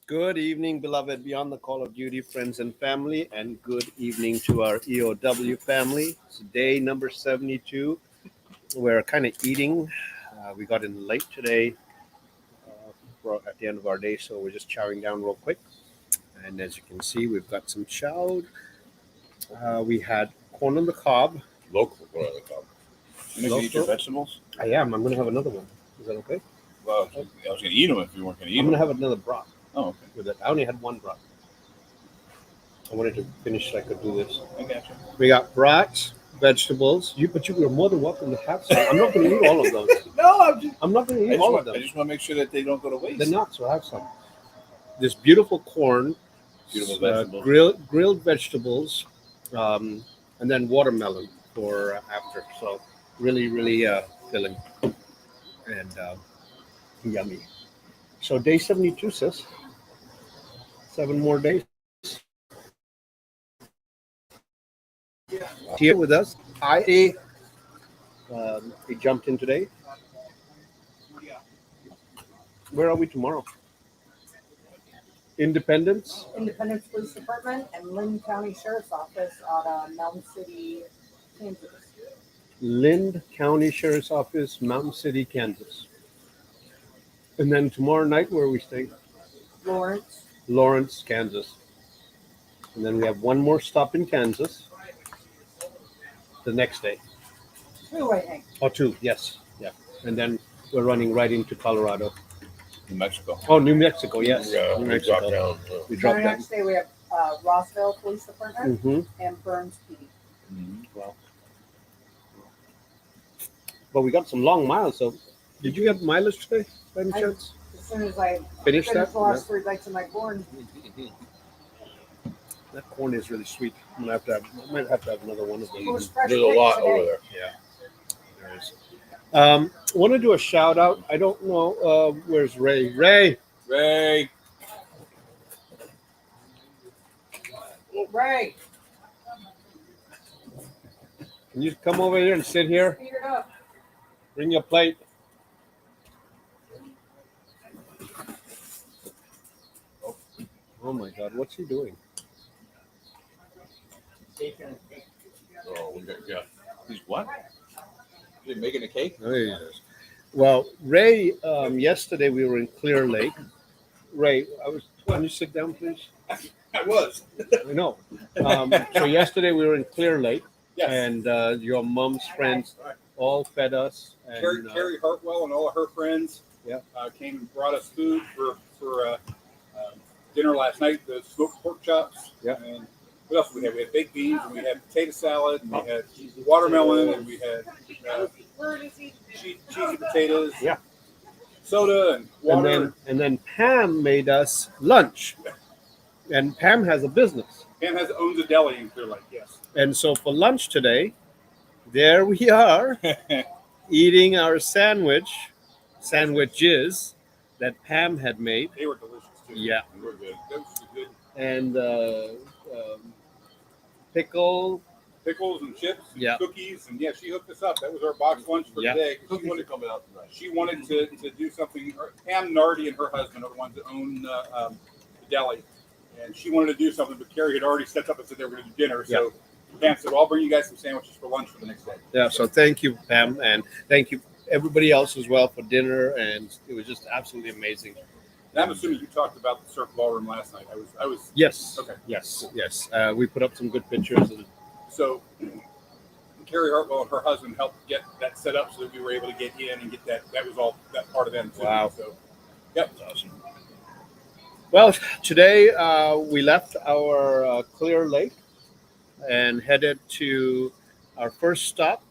Good evening, beloved Beyond the Call of Duty friends and family, and good evening to our EOW family. It's day number 72. We're kind of eating. We got in late today at the end of our day, so we're just chowing down real quick. And as you can see, we've got some chow. We had corn on the cob. Local corn on the cob. You gonna eat your vegetables? I am. I'm going to have another one. Is that okay? Well, I was going to eat them if you weren't going to eat I'm them. going to have another broth. Oh, okay. With it. I only had one broth. I wanted to finish so I could do this. I got you. We got brats, vegetables. But you are more than welcome to have some. I'm not going to eat all of those. No, I'm not going to eat all of them. I just want to make sure that they don't go to waste. They're not, so I have some. This beautiful corn, Beautiful vegetables. grilled vegetables, and then watermelon for after. So really, really filling and yummy. So day 72, sis. 7 more days. Here with us. He jumped in today. Where are we tomorrow? Independence Police Department and Lynn County Sheriff's Office out of Mountain City, Kansas. Lynn County Sheriff's Office, Mountain City, Kansas. And then tomorrow night, where are we staying? Lawrence, Kansas. And then we have one more stop in Kansas the next day. 2, I think. Oh, 2, yes. Yeah. And then we're running right into Colorado. New Mexico. Oh, New Mexico, yes. Yeah, New we Mexico. dropped down. We Our dropped down. next day we have Rossville Police Department Mm-hmm. and Burns PD. Mm-hmm. Wow. But we got some long miles. So, did you get mileage today, by any chance? As soon as I Finish that? the last 3 bites of my corn. That corn is really sweet. I might have to have another one of It those. was fresh There's a baked lot today. over there. Yeah, there is. Want to do a shout out. I don't know. Where's Ray? Ray. Right. Can you come over here and sit here? Speed it up. Bring your plate. Oh my God, what's he doing? Oh, we got, yeah. He's what? Is he making a cake? Oh, yes. Well, Ray, yesterday we were in Clear Lake. Ray, can you sit down, please? I was. I know. So yesterday we were in Clear Lake, Yes. and your mom's friends all fed us. And, Carrie Hartwell and all of her friends came and brought us food for dinner last night. The smoked pork chops. Yeah. And what else did we have? We had baked beans, and we had potato salad, and we had watermelon, and we had cheesy potatoes. Yeah. Soda and water. and then Pam made us lunch. And Pam has a business. Pam owns a deli in Clear Lake. Yes. And so for lunch today, there we are eating our sandwiches that Pam had made. They were delicious too. Yeah. They were good. Those were good. And pickles And chips, and Yeah. cookies, and she hooked us up. That was our box lunch for Yeah. today. Cookies are coming out tonight. She wanted to do something. Pam Nardi and her husband are the ones that own the deli, and she wanted to do something, but Carrie had already set up and said they were going to do dinner. So Pam said, well, "I'll bring you guys some sandwiches for lunch for the next day." Yeah, so thank you, Pam, and thank you everybody else as well for dinner, and it was just absolutely amazing. And I'm assuming you talked about the Cirque Ballroom last night. I was. Yes. Okay. Yes. We put up some good pictures. So Carrie Hartwell and her husband helped get that set up so that we were able to get in and get that. That was all that part of them too. Wow. So, yep. That's awesome. Well, today we left our Clear Lake and headed to our first stop,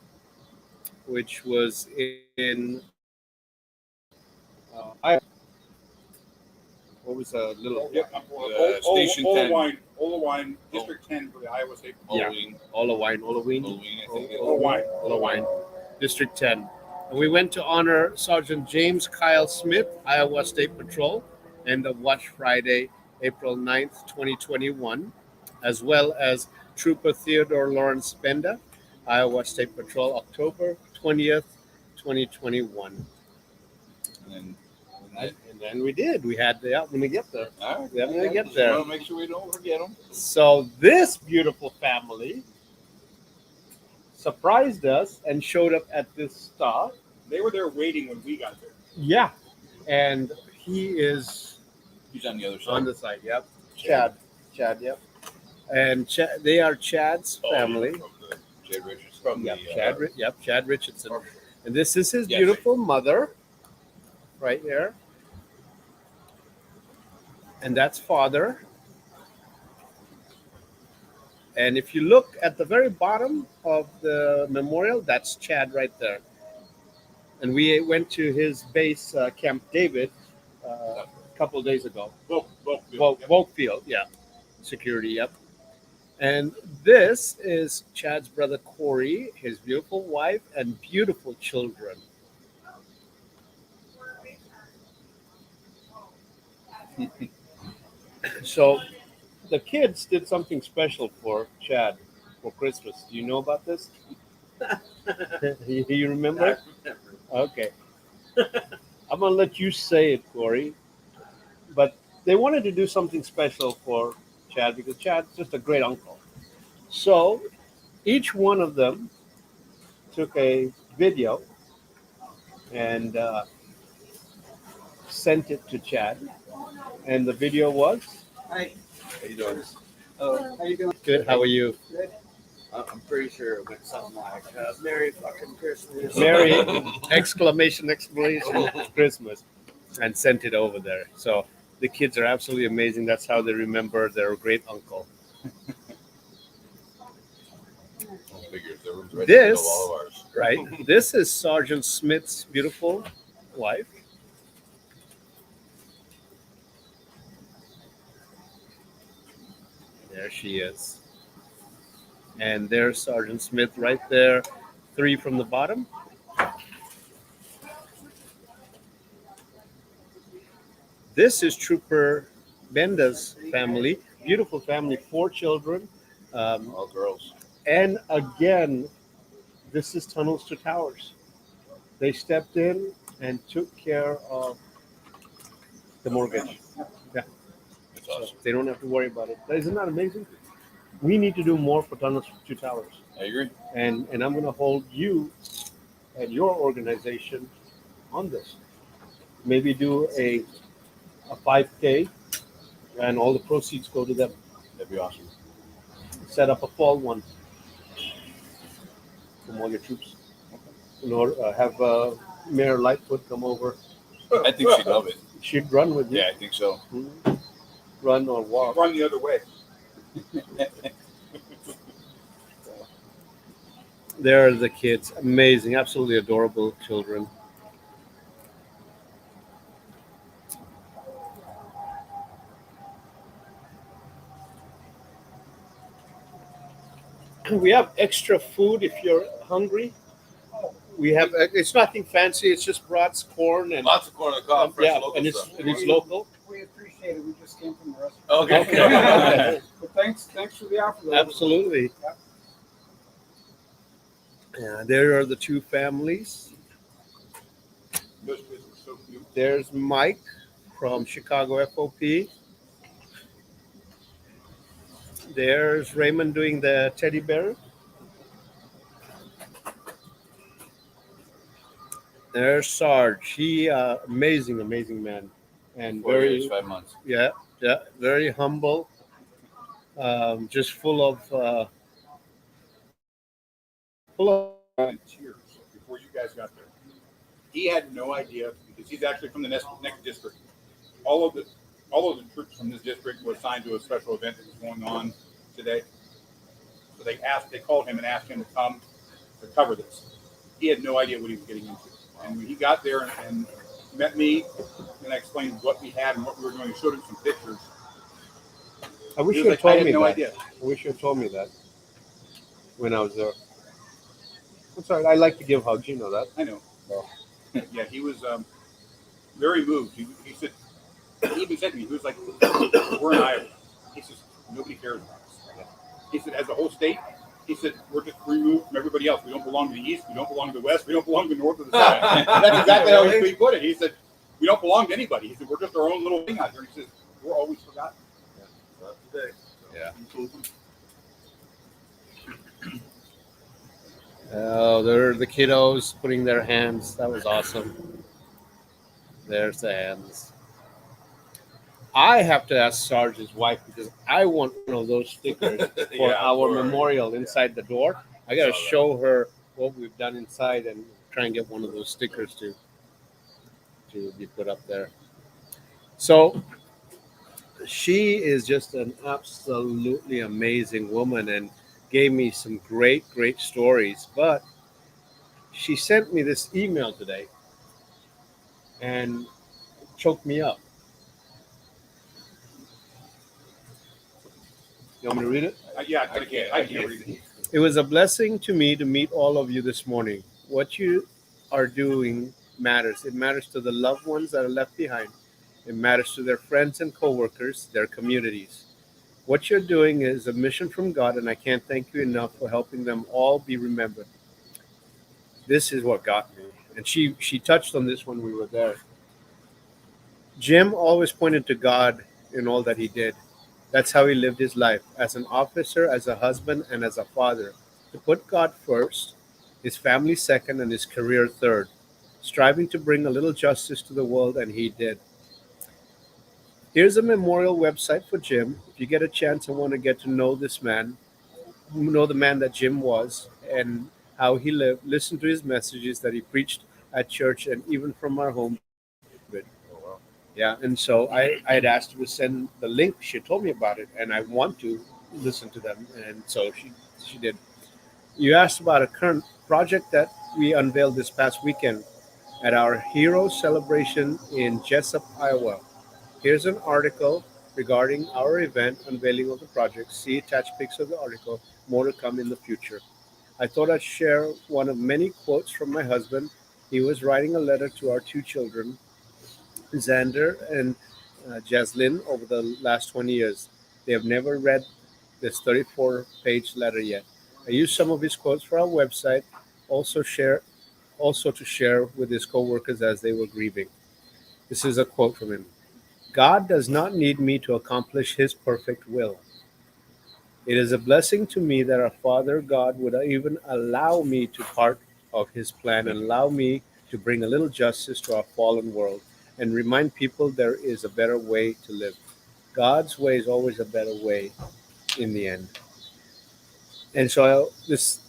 which was in Iowa. What was a little Station 10. Ola Wine, District 10 for the Iowa State. Halloween. Halloween, I think. Halloween, District 10. And we went to honor Sergeant James Kyle Smith, Iowa State Patrol, end of Watch Friday, April 9th, 2021, as well as Trooper Theodore Lawrence Benda, Iowa State Patrol, October 20th, 2021. And then it. And then we did. We had the when we get there. All right. We have to get Just there. wanna make sure we don't forget them. So this beautiful family surprised us and showed up at this stop. They were there waiting when we got there. Yeah, and he is He's on the other side. on the side. Yep, Chad. Yep, and they are Chad's family. From the Chad Richards. From Yep, the, Chad Richardson. And this is his Yes. beautiful mother, right there. And that's father. And if you look at the very bottom of the memorial, that's Chad right there. And we went to his base, Camp David, a couple of days ago. Volkfield, yeah. Security, yep. And this is Chad's brother Corey, his beautiful wife, and beautiful children. So the kids did something special for Chad for Christmas. Do you know about this? You remember? Okay. I'm going to let you say it, Corey. But they wanted to do something special for Chad because Chad's just a great uncle. So each one of them took a video and sent it to Chad. And the video was? Hi. How you doing? How you doing? Good. How are you? Good. I'm pretty sure it went something like "Merry fucking Christmas." Merry exclamation Christmas, and sent it over there. So the kids are absolutely amazing. That's how they remember their great uncle. Figures the room's ready This- to know all of ours. Right. This is Sergeant Smith's beautiful wife. There she is. And there's Sergeant Smith right there, 3 from the bottom. This is Trooper Benda's family, beautiful family, 4 children. All girls. And again, this is Tunnels to Towers. They stepped in and took care of the mortgage. That's awesome. They don't have to worry about it. Isn't that amazing? We need to do more for Tunnels to Towers. I agree. And I'm going to hold you and your organization on this. Maybe do a 5K and all the proceeds go to them. That'd be awesome. Set up a fall one from all your troops. Have Mayor Lightfoot come over. I think she'd love it. She'd run with you. Yeah, I think so. Mhm. Run or walk. Run the other way. There are the kids. Amazing. Absolutely adorable children. We have extra food if you're hungry. We have. It's nothing fancy. It's just brats, corn, and Lots of corn on the cob, fresh yeah, local and it's stuff. local. We appreciate it. We just came from the restaurant. Okay. Okay. But thanks for the offer. though. Absolutely. Yeah, there are the 2 families. Those kids were so cute. There's Mike from Chicago FOP. There's Raymond doing the teddy bear. There's Sarge. He amazing man, and 4 years, very 5 months. yeah, very humble. Just full of In tears before you guys got there. He had no idea because he's actually from the next district. All of the troops from this district were assigned to a special event that was going on today. So they called him and asked him to come to cover this. He had no idea what he was getting into. And when he got there and met me, and I explained what we had and what we were doing, and showed him some pictures. I wish He you was had like, I told had me no that. idea. I wish you had told me that when I was there. That's all right. I like to give hugs. You know that. I know. Yeah, he was very moved. He said, he even said to me, he was like, we're in Iowa. He says, nobody cares about us. He said, as a whole state, he said, we're just removed from everybody else. We don't belong to the east. We don't belong to the west. We don't belong to the north or the south. That's exactly how he put it. He said, we don't belong to anybody. He said, we're just our own little thing out here. He says, we're always forgotten. Not today. Yeah. Oh, they're the kiddos putting their hands. That was awesome. There's the hands. I have to ask Sarge's wife because I want one of those stickers for our memorial inside the door. I got to show her what we've done inside and try and get one of those stickers to be put up there. So she is just an absolutely amazing woman and gave me some great stories. But she sent me this email today and choked me up. You want me to read it? Yeah, I can't read it. It was a blessing to me to meet all of you this morning. What you are doing matters. It matters to the loved ones that are left behind. It matters to their friends and coworkers, their communities. What you're doing is a mission from God, and I can't thank you enough for helping them all be remembered. This is what got me. And she touched on this when we were there. Jim always pointed to God in all that he did. That's how he lived his life, as an officer, as a husband, and as a father. To put God first, his family second, and his career third, striving to bring a little justice to the world, and he did. Here's a memorial website for Jim. If you get a chance and want to get to know this man, know the man that Jim was and how he lived, listen to his messages that he preached at church and even from our home. Yeah, and so I had asked her to send the link. She told me about it, and I want to listen to them, and so she did. You asked about a current project that we unveiled this past weekend at our Hero Celebration in Jessup, Iowa. Here's an article regarding our event unveiling of the project. See attached pics of the article. More to come in the future. I thought I'd share one of many quotes from my husband. He was writing a letter to our two children, Xander and Jaslyn, over the last 20 years. They have never read this 34-page letter yet. I used some of his quotes for our website, also to share with his co-workers as they were grieving. This is a quote from him. God does not need me to accomplish his perfect will. It is a blessing to me that our Father God would even allow me to part of his plan and allow me to bring a little justice to our fallen world and remind people there is a better way to live. God's way is always a better way in the end. And so it's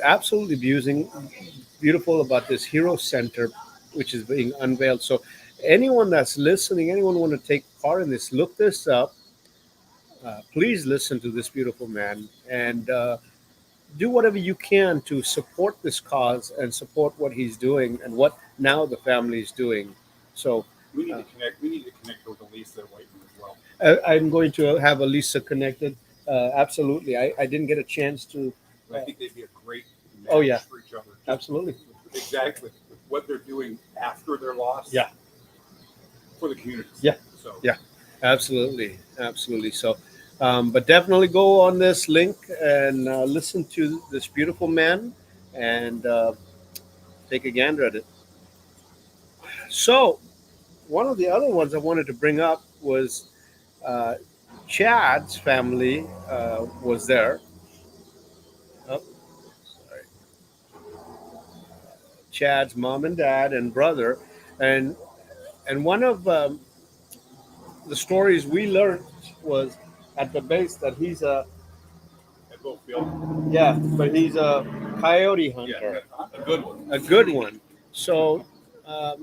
absolutely beautiful about this Hero Center, which is being unveiled. So anyone that's listening, anyone want to take part in this, look this up. Please listen to this beautiful man and do whatever you can to support this cause and support what he's doing and what now the family is doing. So we need to connect. We need to connect with Elisa Whiteman as well. I'm going to have Elisa connected. Absolutely. I didn't get a chance to. I think they'd be a great match for each other. Absolutely. Exactly. What they're doing after their loss. Yeah. For the communities. Yeah. So. Yeah. Absolutely. So, but definitely go on this link and listen to this beautiful man and take a gander at it. So, one of the other ones I wanted to bring up was Chad's family was there. Oh, sorry. Chad's mom and dad and brother, and one of the stories we learned was at the base that he's a but he's a coyote hunter. A good one. A good one. So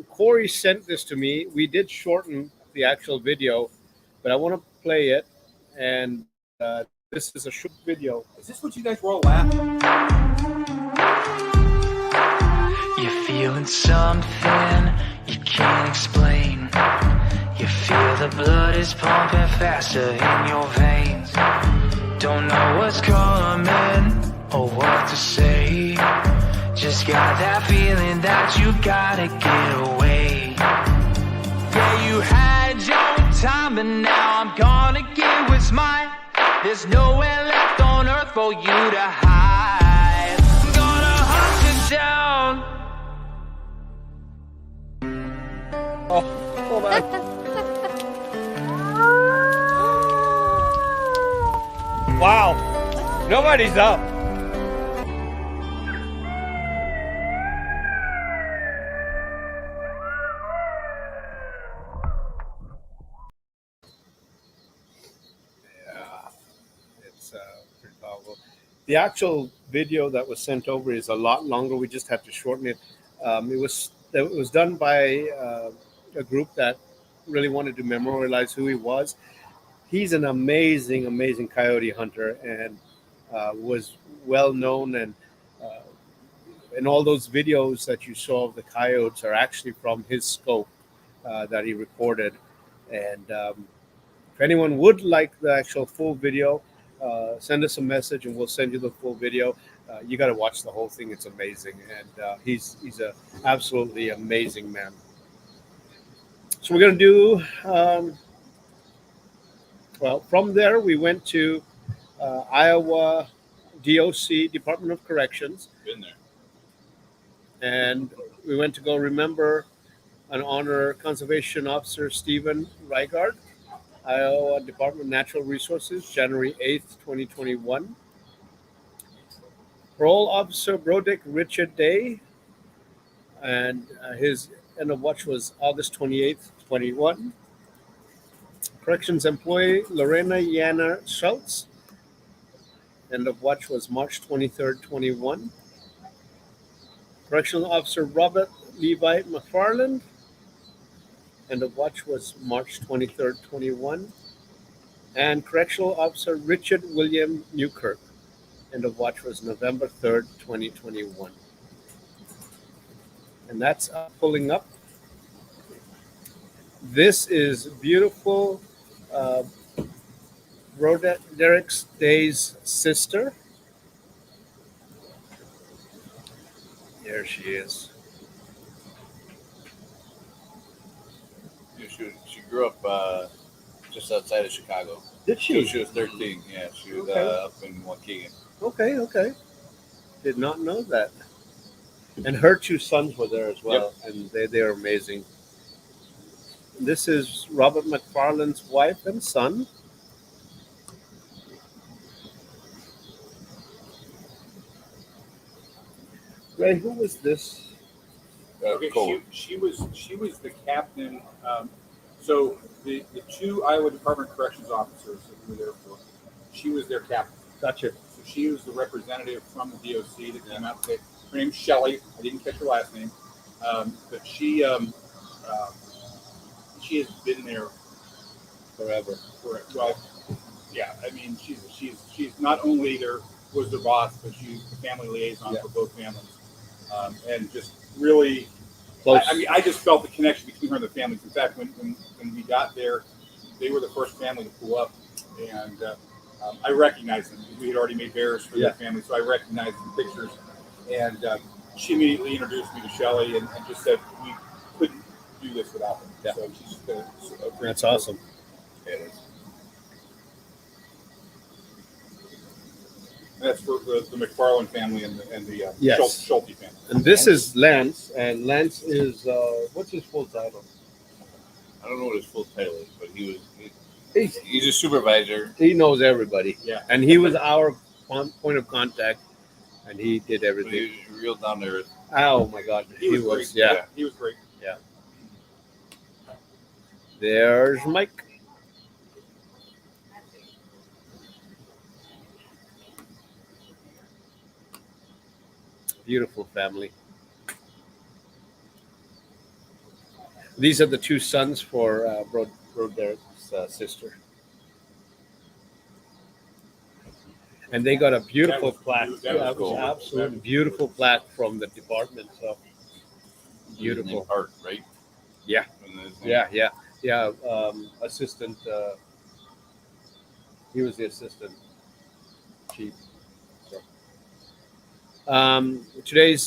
Corey sent this to me. We did shorten the actual video, but I want to play it. And this is a short video. Is this what you guys were all laughing? You're feeling something you can't explain. You feel the blood is pumping faster in your veins. Don't know what's coming or what to say. Just got that feeling that you gotta get away. Yeah, you had your time, but now I'm gonna get what's mine. There's nowhere left on earth for you to hide. I'm gonna hunt you down. Oh, Wow. Nobody's up. Yeah, it's pretty powerful. The actual video that was sent over is a lot longer. We just had to shorten it. It was done by a group that really wanted to memorialize who he was. He's an amazing coyote hunter, and was well known. And all those videos that you saw of the coyotes are actually from his scope that he recorded. And if anyone would like the actual full video, send us a message and we'll send you the full video. You got to watch the whole thing. It's amazing. And he's a absolutely amazing man. So we're going to do, well, from there we went to Iowa DOC, Department of Corrections. Been there. And we went to go remember and honor Conservation Officer Stephen Reighard, Iowa Department of Natural Resources, January 8th, 2021. Parole Officer Broderick Richard Daye, and his end of watch was August 28th, 21. Corrections employee Lorena Yanira Schulte, end of watch was March 23rd, 21. Correctional Officer Robert Levi McFarland, end of watch was March 23rd, 21. And Correctional Officer Richard William Newkirk, end of watch was November 3rd, 2021. And that's pulling up. This is beautiful Broderick's Daye's sister. There she is. Yeah, she grew up just outside of Chicago. Did She was 13. Yeah, she was Okay. up in Waukegan. Okay. Did not know that. And her two sons were there as well, and they're amazing. This is Robert McFarland's wife and son. Ray, who was this? Okay, Cole. she was the captain. So the two Iowa Department of Corrections officers that we were there for, she was their captain. Gotcha. So she was the representative from the DOC that came out today. Her name's Shelley. I didn't catch her last name, but she has been there Forever. well, yeah. I mean, she's not only was the boss, but she's the family liaison for both families, and just really Close. I just felt the connection between her and the families. In fact, when we got there, they were the first family to pull up, and I recognized them. We had already made bears for their family, so I recognized the pictures. And she immediately introduced me to Shelley and just said we couldn't do this without them. Yeah. So she's a great That's awesome. Yeah, it is. That's for the McFarland family and the Yes. Schulte family. And this is Lance, and Lance is, what's his full title? I don't know what his full title is, but he's a supervisor. He knows everybody. Yeah. And he was our point of contact, and he did But everything. he was real down to earth. Oh my God. He was great. Yeah. He was great. There's Mike. Beautiful family. These are the two sons for Broderick's sister. And they got a beautiful plaque. that was cool. Absolutely beautiful plaque from the department. So beautiful. Art, right? Yeah. Yeah. Assistant. He was the assistant chief. Today's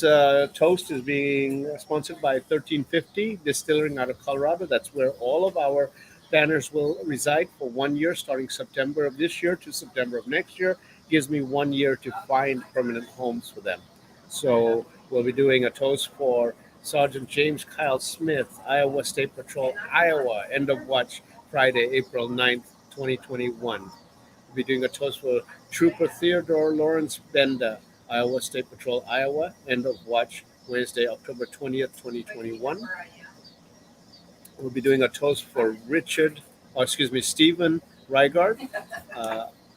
toast is being sponsored by 1350 Distilling out of Colorado. That's where all of our banners will reside for 1 year, starting September of this year to September of next year. Gives me 1 year to find permanent homes for them. So we'll be doing a toast for Sergeant James Kyle Smith, Iowa State Patrol, Iowa, end of watch Friday, April 9th, 2021. We'll be doing a toast for Trooper Theodore Lawrence Benda, Iowa State Patrol, Iowa, end of watch Wednesday, October 20th, 2021. We'll be doing a toast for Stephen Reighard,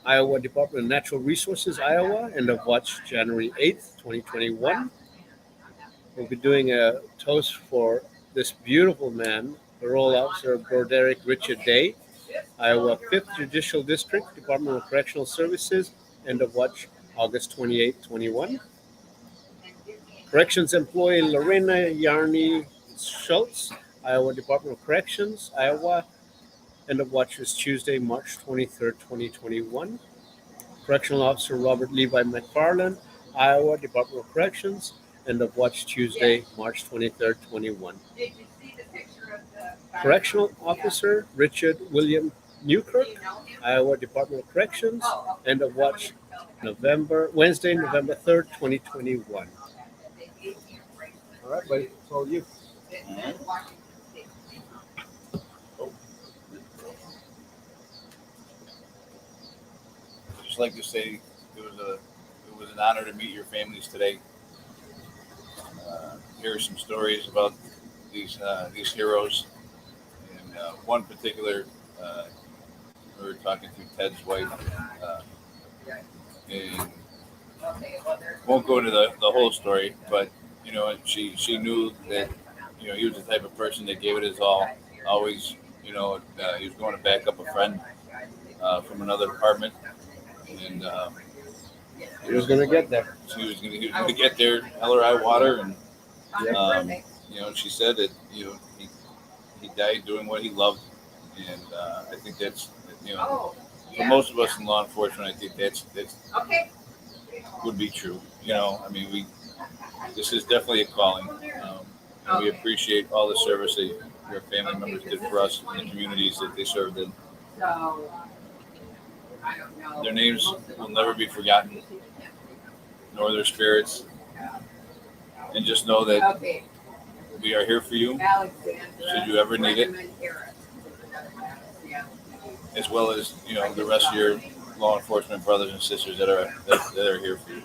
Iowa Department of Natural Resources, Iowa, end of watch January 8th, 2021. We'll be doing a toast for this beautiful man, Parole Officer Broderick Richard Daye, Iowa 5th Judicial District, Department of Correctional Services, end of watch August 28, 21. Corrections employee Lorena Schulte, Iowa Department of Corrections, Iowa, end of watch is Tuesday, March 23rd, 2021. Correctional Officer Robert Levi McFarland, Iowa Department of Corrections, end of watch Tuesday, March 23rd, 21. Did you see the picture of the Correctional Officer Richard William Newkirk, Do you know him? Iowa Department of Corrections, Oh, okay. end of watch Wednesday, November 3rd, 2021. All right, buddy. It's all you. I'd just like to say it was an honor to meet your families today. Hear some stories about these heroes, and one particular, we were talking to Ted's wife, and won't go into the whole story, but you know, she knew that, you know, he was the type of person that gave it his all. Always, you know, he was going to back up a friend from another department, and He was going to get there. he was going to get there, hell or high water, and you know, she said that, you know, he died doing what he loved, and I think that's, you know, for most of us in law enforcement, I think that's Okay. would be true. You know, I mean, this is definitely a calling, and we appreciate all the service that your family members did for us in the communities that they served in. So, I don't know. Their names will never be forgotten, nor their spirits. And just know that Okay, we are here for you, Alexandra. should you ever need it, Yeah. as well as, you know, the rest of your law enforcement brothers and sisters that are here for you.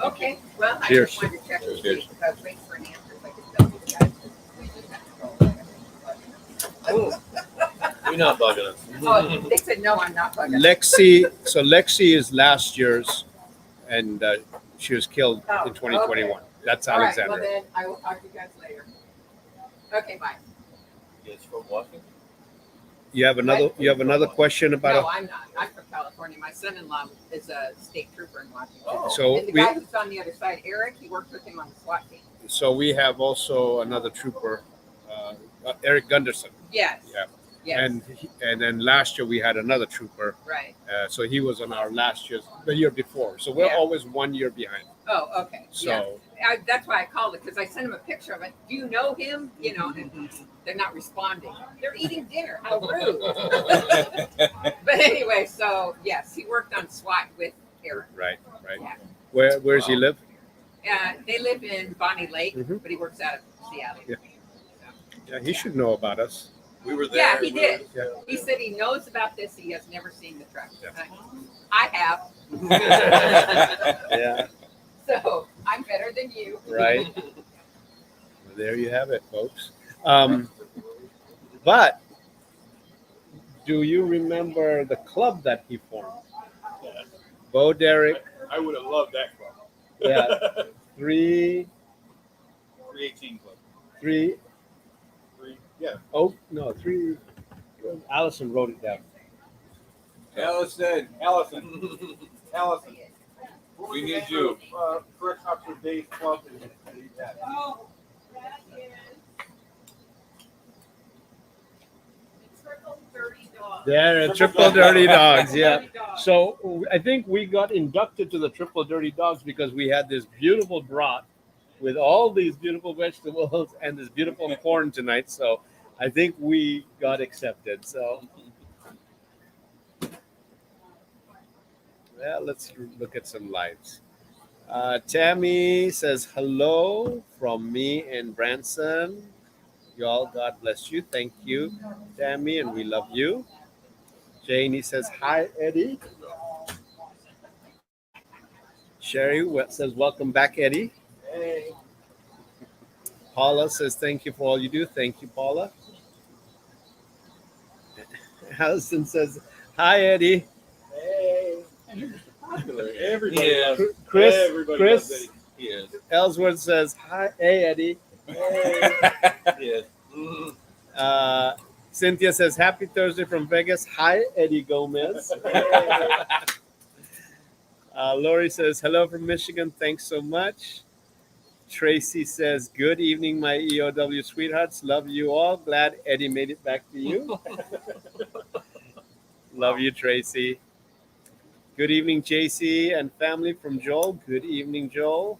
Okay, well, I Cheers. just wanted to check with Cheers. you because I was waiting for an answer. So I could tell you guys. We just have to roll. You're not bugging us. Oh, they said, no, I'm not bugging. Lexi is last year's, and she was killed Oh, in 2021. okay. That's All right, Alexandra. well then, I will talk to you guys later. Okay, bye. It's from Washington. You have another question No, about I'm not. I'm from California. My son-in-law is a state trooper in Washington. Oh. so And the we guy who's on the other side, Eric, he worked with him on the SWAT team. we have also another trooper, Eric Gunderson. Yes. Yeah. Yes. And then last year we had another trooper. Right. So he was on our the year before. So we're Yeah. always 1 year behind. Oh, okay. Yeah. So That's why I called it, because I sent him a picture of it. Do you know him? You know, and they're not responding. They're eating dinner. How rude. But anyway, so yes, he worked on SWAT with Eric. right. Yeah. Where does he live? They live in Bonnie Lake, Mhm. but he works out of Seattle. Yeah. Yeah, he should know about us. We were there. Yeah, he did. Yeah. He said he knows about this. He has never seen the truck. Yeah. I have. Yeah. So I'm better than you. Right. There you have it, folks. But do you remember the club that he formed? Broderick, I would have loved that club. yeah, 318 club. three. Yeah. Oh no, three. Allison wrote it down. Allison. We need you. Correctional Officer Daye's club is. Oh, that is the Triple Dirty Dog. They're Triple Dirty Dogs. Yeah. So I think we got inducted to the Triple Dirty Dogs because we had this beautiful broth with all these beautiful vegetables and this beautiful corn tonight. So I think we got accepted. So let's look at some lives. Tammy says hello from me and Branson. Y'all, God bless you. Thank you, Tammy, and we love you. Janie says hi, Eddie. Sherry says welcome back, Eddie. Hey. Paula says thank you for all you do. Thank you, Paula. Allison says hi, Eddie. Hey. Popular. Everybody Yeah. loves Chris, Everybody Chris loves Eddie. He is. Ellsworth says hi, hey, Eddie. Hey. Yes. Cynthia says happy Thursday from Vegas. Hi, Eddie Gomez. Hey. Lori says hello from Michigan. Thanks so much. Tracy says good evening, my EOW sweethearts. Love you all. Glad Eddie made it back to you. Love you, Tracy. Good evening, JC and family from Joel. Good evening, Joel.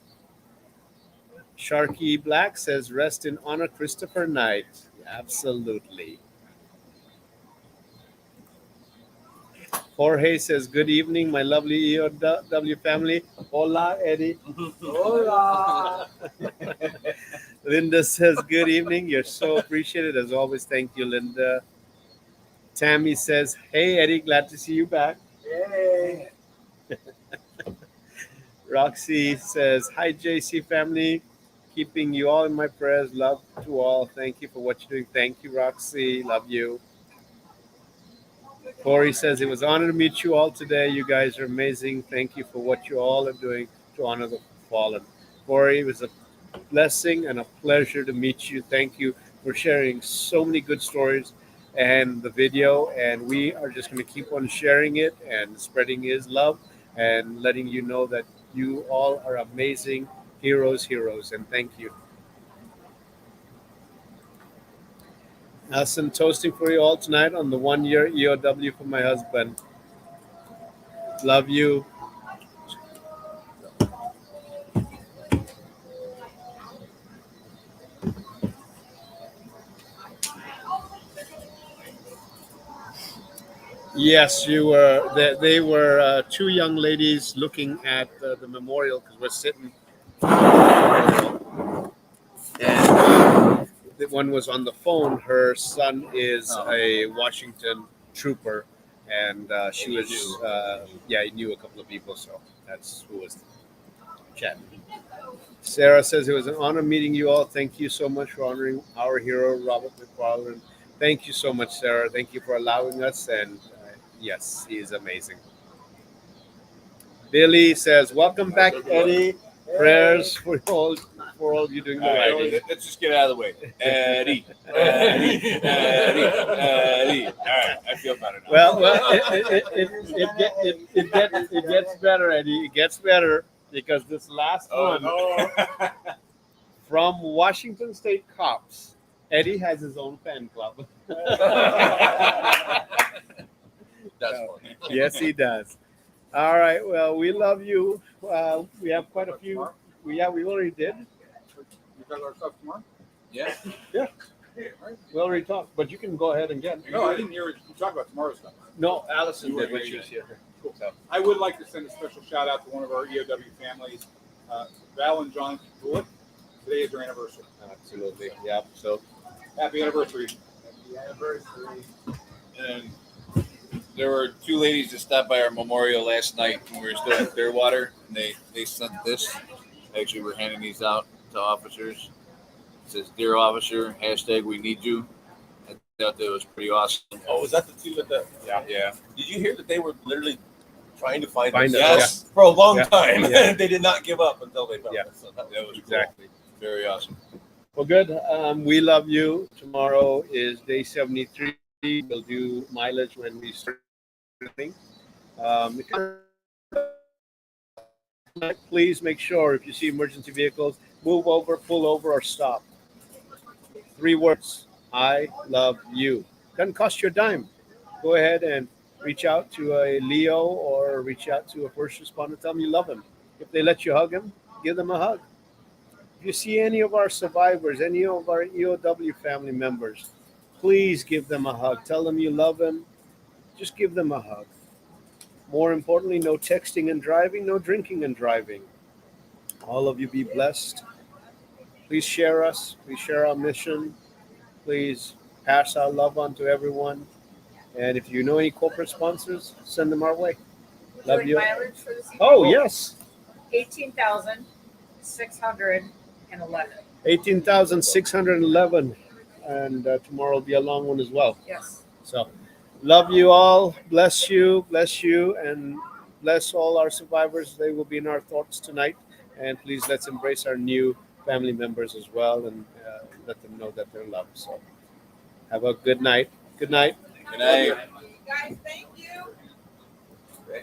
Sharky Black says rest in honor, Christopher Knight. Absolutely. Jorge says good evening, my lovely EOW family. Hola, Eddie. Hola. Linda says good evening. You're so appreciated as always. Thank you, Linda. Tammy says, hey, Eddie, glad to see you back. Hey. Roxy says, hi, JC family. Keeping you all in my prayers. Love to all. Thank you for what you're doing. Thank you, Roxy. Love you. Corey says, it was an honor to meet you all today. You guys are amazing. Thank you for what you all are doing to honor the fallen. Corey, it was a blessing and a pleasure to meet you. Thank you for sharing so many good stories and the video. And we are just going to keep on sharing it and spreading his love and letting you know that you all are amazing heroes. And thank you. Some toasting for you all tonight on the 1 year EOW for my husband. Love you. Yes, you were. They were two young ladies looking at the memorial because we're sitting. And the one was on the phone. Her son is a Washington trooper, and she was. Yeah, he knew a couple of people, so that's who was chatting. Sarah says it was an honor meeting you all. Thank you so much for honoring our hero, Robert McFarland. Thank you so much, Sarah. Thank you for allowing us. And yes, he is amazing. Billy says, welcome back, Eddie. Prayers for all you doing the All right, right. let's just get out of the way. Eddie. All right, I feel better now. Well, it gets better, Eddie. It gets better because this last one from Washington State Cops, Eddie has his own fan club. That's funny. Yes, he does. All right. Well, we love you. We have quite a few. We already did. You got our stuff tomorrow? Yeah. We already talked, but you can go ahead and get. No, I didn't hear you talk about tomorrow's stuff. No, Allison You did were when here, she was yeah. here. Cool. So, I would like to send a special shout out to one of our EOW families, Val and John Bullock. Today is their anniversary. absolutely. Yeah. So Happy anniversary. Happy anniversary. And there were two ladies that stopped by our memorial last night when we were still in Clearwater, and they sent this. Actually, we're handing these out to officers. It says, "Dear officer, hashtag we need you." I thought that was pretty awesome. Oh, was that the two with the? Yeah. Did you hear that they were literally trying to find Find us? us, Yes, for a long Yeah. time. Yeah. They did not give up until they found Yeah. us. So that That was exactly. very awesome. Well, good. We love you. Tomorrow is day 73. We'll do mileage when we start. Please make sure if you see emergency vehicles, move over, pull over, or stop. 3 words. I love you. Doesn't cost you a dime. Go ahead and reach out to a Leo or reach out to a first responder. Tell them you love him. If they let you hug him, give them a hug. If you see any of our survivors, any of our EOW family members, please give them a hug. Tell them you love them. Just give them a hug. More importantly, no texting and driving, no drinking and driving. All of you be blessed. Please share us. Please share our mission. Please pass our love on to everyone. And if you know any corporate sponsors, send them our way. Love Doing you. mileage for this evening? Oh, yes. 18,611. 18,611. And tomorrow will be a long one as well. Yes. So, love you all. Bless you, and bless all our survivors. They will be in our thoughts tonight. And please let's embrace our new family members as well and let them know that they're loved. So, have a good night. Good night. Good night. Guys, thank you.